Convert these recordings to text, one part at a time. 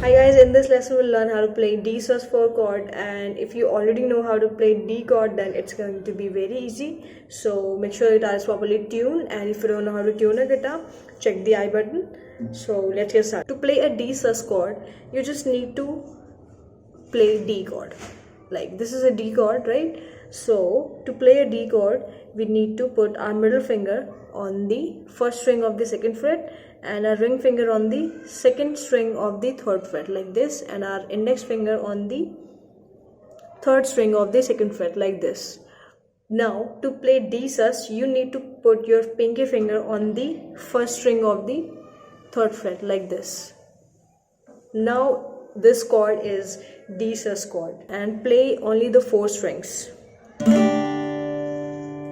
Hi guys, in this lesson we'll learn how to play D sus4 chord, and if you already know how to play D chord then it's going to be very easy. So make sure your guitar is properly tuned, and if you don't know how to tune a guitar, check the I button. So let's get started. To play a D sus chord, you just need to play D chord. Like this is a D chord, right? So to play a D chord, we need to put our middle finger on the first string of the second fret and our ring finger on the second string of the third fret like this, and our index finger on the third string of the second fret like this. Now to play D sus, you need to put your pinky finger on the first string of the third fret like this. Now this chord is D sus chord, and play only the 4 strings.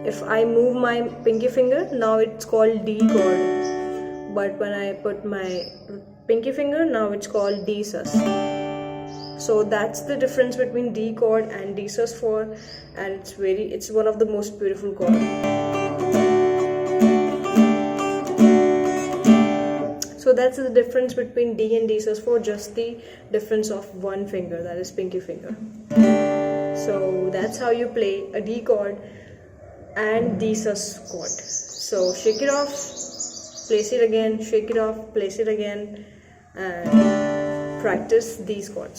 If I move my pinky finger, now it's called D chord. But when I put my pinky finger, now it's called D sus. So that's the difference between D chord and D sus4, and it's one of the most beautiful chords. So that's the difference between D and D sus4, just the difference of one finger, that is pinky finger. So that's how you play a D chord and D sus chord. So shake it off, place it again, shake it off, place it again, and practice these chords.